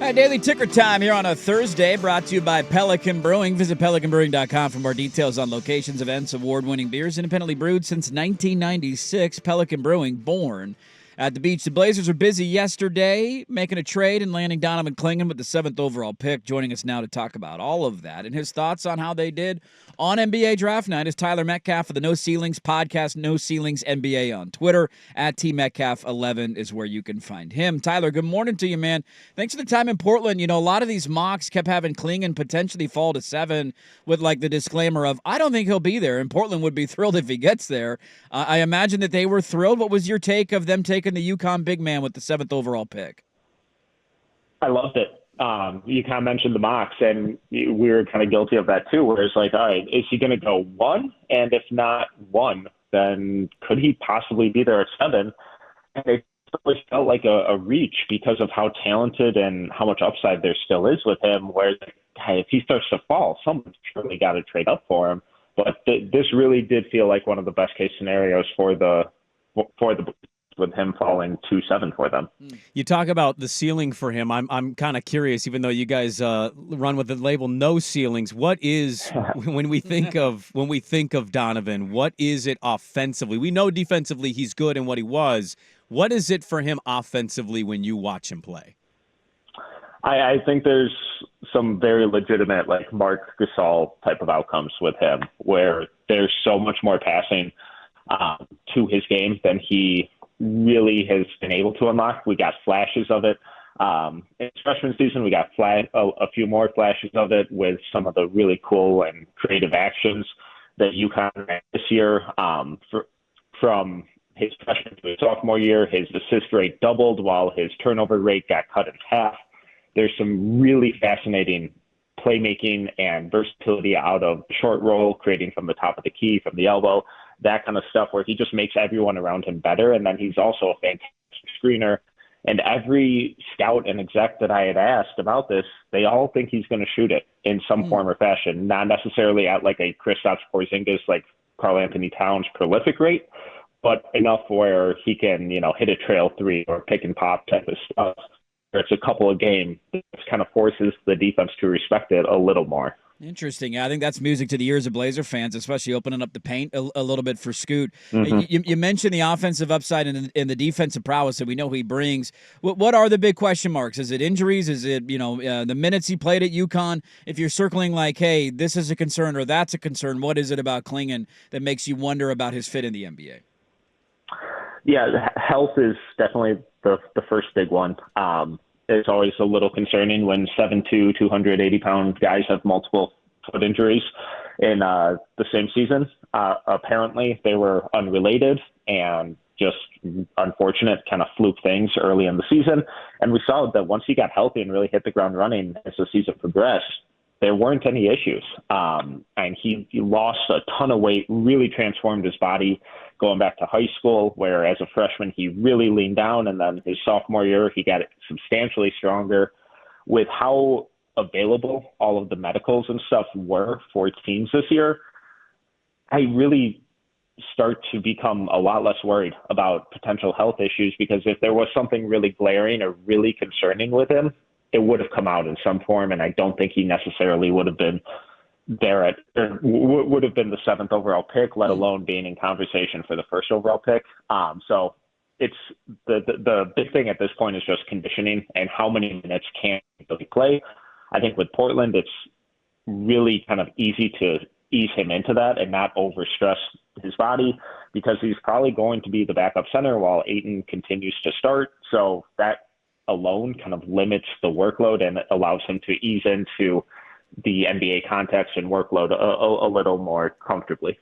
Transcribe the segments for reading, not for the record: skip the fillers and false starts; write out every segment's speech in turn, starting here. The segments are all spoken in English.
right, Daily Ticker Time here on a Thursday, brought to you by Pelican Brewing. Visit pelicanbrewing.com for more details on locations, events, award-winning beers, independently brewed since 1996. Pelican Brewing, born at the beach. The Blazers were busy yesterday making a trade and landing Donovan Clingan with the 7th overall pick. Joining us now to talk about all of that and his thoughts on how they did on NBA Draft Night is Tyler Metcalf of the No Ceilings podcast, No Ceilings NBA on Twitter. At TMetcalf11 is where you can find him. Tyler, good morning to you, man. Thanks for the time in Portland. You know, a lot of these mocks kept having Clingan potentially fall to 7 with like the disclaimer of, I don't think he'll be there, and Portland would be thrilled if he gets there. I imagine that they were thrilled. What was your take of them taking the UConn big man with the 7th overall pick? I loved it. You kind of mentioned the mocks, and we were kind of guilty of that too, where it's like, all right, is he going to go 1? And if not 1, then could he possibly be there at 7? And it always felt like a reach because of how talented and how much upside there still is with him, where hey, if he starts to fall, someone's surely got to trade up for him. But this really did feel like one of the best case scenarios for the with him falling 2-7 for them. You talk about the ceiling for him. I'm kind of curious, even though you guys run with the label No Ceilings. What is when we think of Donovan? What is it offensively? We know defensively he's good in what he was. What is it for him offensively when you watch him play? I think there's some very legitimate, like Mark Gasol type of outcomes with him, where there's so much more passing to his game than he really has been able to unlock. We got flashes of it. In his freshman season, we got a few more flashes of it with some of the really cool and creative actions that UConn ran this year. From his freshman to his sophomore year, his assist rate doubled while his turnover rate got cut in half. There's some really fascinating playmaking and versatility out of short roll, creating from the top of the key, from the elbow, that kind of stuff where he just makes everyone around him better. And then he's also a fantastic screener. And every scout and exec that I had asked about this, they all think he's going to shoot it in some form or fashion, not necessarily at like a Kristaps Porzingis, like Karl Anthony Towns prolific rate, but enough where he can, hit a trail 3 or pick and pop type of stuff. It's a couple of games that kind of forces the defense to respect it a little more. Interesting. I think that's music to the ears of Blazer fans, especially opening up the paint a little bit for Scoot. Mm-hmm. You mentioned the offensive upside and the defensive prowess that we know he brings. What are the big question marks? Is it injuries? Is it, the minutes he played at UConn? If you're circling like, hey, this is a concern or that's a concern, what is it about Clingan that makes you wonder about his fit in the NBA? Yeah, health is definitely the first big one. It's always a little concerning when 7'2", 280-pound guys have multiple foot injuries in the same season. Apparently, they were unrelated and just unfortunate kind of fluke things early in the season. And we saw that once he got healthy and really hit the ground running as the season progressed, there weren't any issues. And he lost a ton of weight, really transformed his body going back to high school, where as a freshman, he really leaned down. And then his sophomore year, he got substantially stronger. With how available all of the medicals and stuff were for teams this year, I really start to become a lot less worried about potential health issues, because if there was something really glaring or really concerning with him, it would have come out in some form, and I don't think he necessarily would have been there would have been the 7th overall pick, let alone being in conversation for the 1st overall pick. So it's the big thing at this point is just conditioning and how many minutes can he play. I think with Portland, it's really kind of easy to ease him into that and not overstress his body, because he's probably going to be the backup center while Ayton continues to start. So that alone kind of limits the workload and allows him to ease into the NBA context and workload a little more comfortably.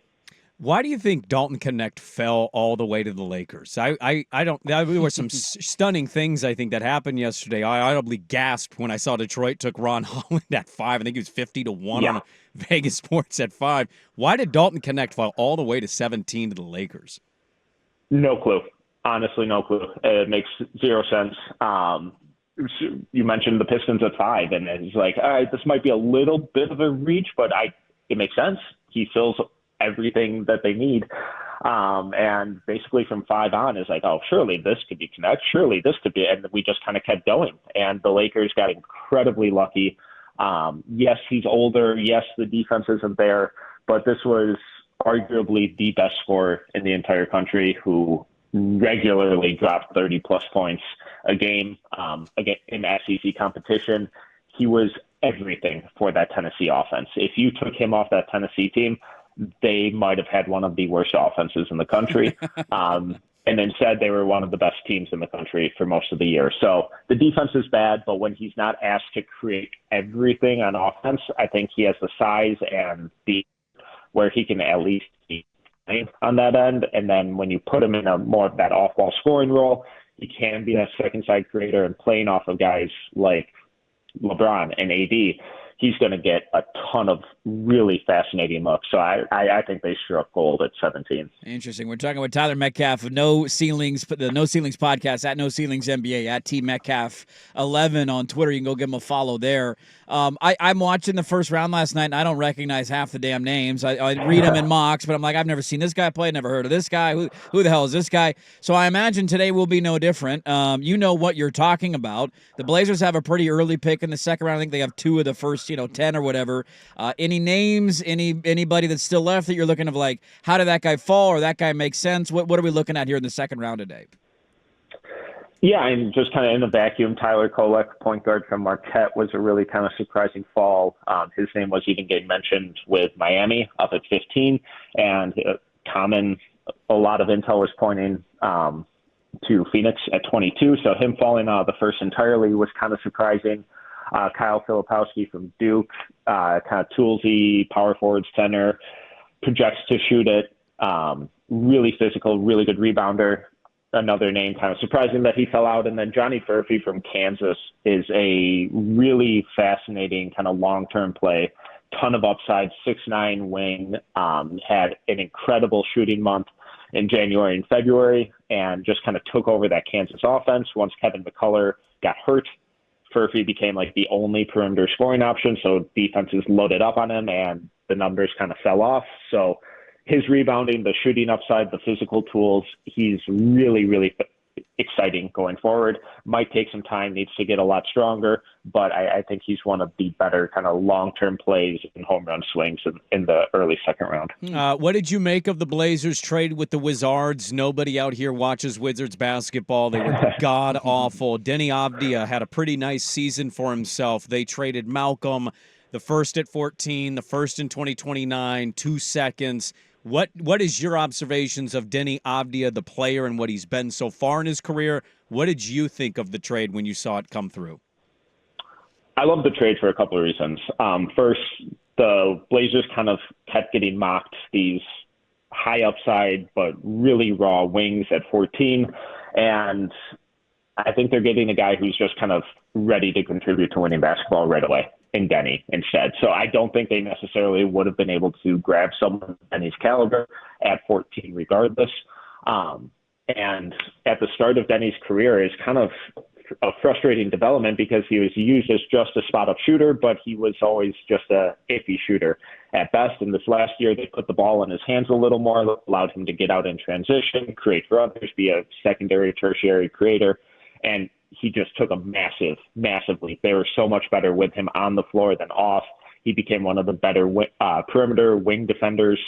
Why do you think Dalton Knecht fell all the way to the Lakers? I don't. There were some stunning things I think that happened yesterday. I audibly gasped when I saw Detroit took Ron Holland at 5. I think he was 50-1 on Vegas Sports at 5. Why did Dalton Knecht fall all the way to 17 to the Lakers? No clue. Honestly, no clue. It makes zero sense. You mentioned the Pistons at 5, and it's like, all right, this might be a little bit of a reach, but it makes sense. He fills everything that they need. And basically from 5 on is like, oh, surely this could be Knecht. Surely this could be. And we just kind of kept going. And the Lakers got incredibly lucky. Yes, he's older. Yes, the defense isn't there. But this was arguably the best scorer in the entire country who regularly dropped 30-plus points a game again in SEC competition. He was everything for that Tennessee offense. If you took him off that Tennessee team, they might have had one of the worst offenses in the country. And instead, they were one of the best teams in the country for most of the year. So the defense is bad, but when he's not asked to create everything on offense, I think he has the size and the where he can at least be on that end. And then when you put him in a more of that off-ball scoring role, he can be that second-side creator and playing off of guys like LeBron and AD. He's going to get a ton of really fascinating looks. So I think they struck gold at 17. Interesting. We're talking with Tyler Metcalf of No Ceilings, the No Ceilings podcast at No Ceilings NBA at TMetcalf11 on Twitter. You can go give him a follow there. I'm watching the first round last night, and I don't recognize half the damn names. I read them in mocks, but I'm like, I've never seen this guy play, never heard of this guy. Who the hell is this guy? So I imagine today will be no different. You know what you're talking about. The Blazers have a pretty early pick in the second round. I think they have 2 of the first 10 or whatever. Any names, anybody that's still left that you're looking of like, how did that guy fall or that guy make sense? What are we looking at here in the second round today? Yeah, and just kind of in the vacuum, Tyler Kolek, point guard from Marquette, was a really kind of surprising fall. His name was even getting mentioned with Miami up at 15, and a lot of intel was pointing to Phoenix at 22, so him falling out of the first entirely was kind of surprising. Kyle Filipowski from Duke, kind of toolsy, power forward center, projects to shoot it, really physical, really good rebounder. Another name kind of surprising that he fell out. And then Johnny Furphy from Kansas is a really fascinating kind of long-term play, ton of upside, 6'9" wing, had an incredible shooting month in January and February, and just kind of took over that Kansas offense. Once Kevin McCullough got hurt, Furphy became like the only perimeter scoring option, so defenses loaded up on him, and the numbers kind of fell off. So his rebounding, the shooting upside, the physical tools, he's really, really exciting going forward. Might take some time, needs to get a lot stronger, but I think he's one of the better kind of long-term plays and home run swings in the early second round. What did you make of the Blazers trade with the Wizards? Nobody out here watches Wizards basketball. They were god-awful. Deni Avdija had a pretty nice season for himself. They traded Malcolm, the first at 14, the first in 2029, 2 seconds. What is your observations of Deni Avdija, the player, and what he's been so far in his career? What did you think of the trade when you saw it come through? I love the trade for a couple of reasons. First, the Blazers kind of kept getting mocked, these high upside but really raw wings at 14, and I think they're getting a guy who's just kind of ready to contribute to winning basketball right away in Deni instead. So I don't think they necessarily would have been able to grab someone of Deni's caliber at 14 regardless. And at the start of Deni's career is kind of a frustrating development because he was used as just a spot-up shooter, but he was always just a iffy shooter at best. And this last year, they put the ball in his hands a little more, allowed him to get out in transition, create for others, be a secondary, tertiary creator. And he just took a massive leap. They were so much better with him on the floor than off. He became one of the better perimeter wing defenders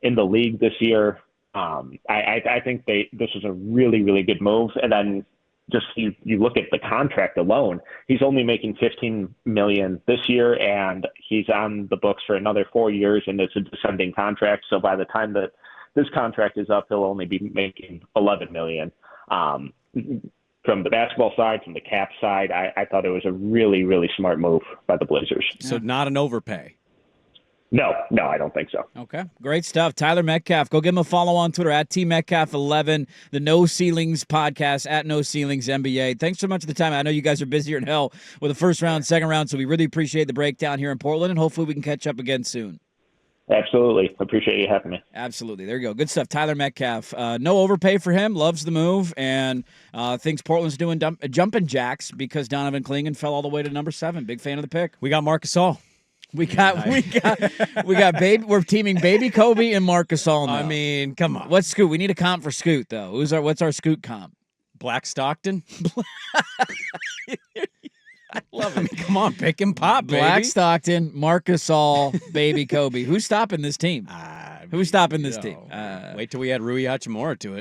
in the league this year. I think this was a really, really good move. And then just you look at the contract alone, he's only making $15 million this year, and he's on the books for another 4 years, and it's a descending contract. So by the time that this contract is up, he'll only be making $11 million. From the basketball side, from the cap side, I thought it was a really, really smart move by the Blazers. So not an overpay. No, I don't think so. Okay, great stuff. Tyler Metcalf, go give him a follow on Twitter at TMetcalf11, the No Ceilings podcast at No Ceilings NBA. Thanks so much for the time. I know you guys are busier than hell with the first round, second round, so we really appreciate the breakdown here in Portland, and hopefully we can catch up again soon. Absolutely. Appreciate you having me. Absolutely. There you go. Good stuff. Tyler Metcalf. No overpay for him. Loves the move and thinks Portland's doing jumping jacks because Donovan Clingan fell all the way to number 7. Big fan of the pick. We got Marcus All. We got baby. We're teaming Baby Kobe and Marcus All now. I mean, come on. What's Scoot? We need a comp for Scoot though. What's our Scoot comp? Black Stockton? I love it. I mean, come on, pick and pop, baby. Black Stockton, Marcus All, Baby Kobe. Who's stopping this team? Who's stopping this team? Wait till we add Rui Hachimura to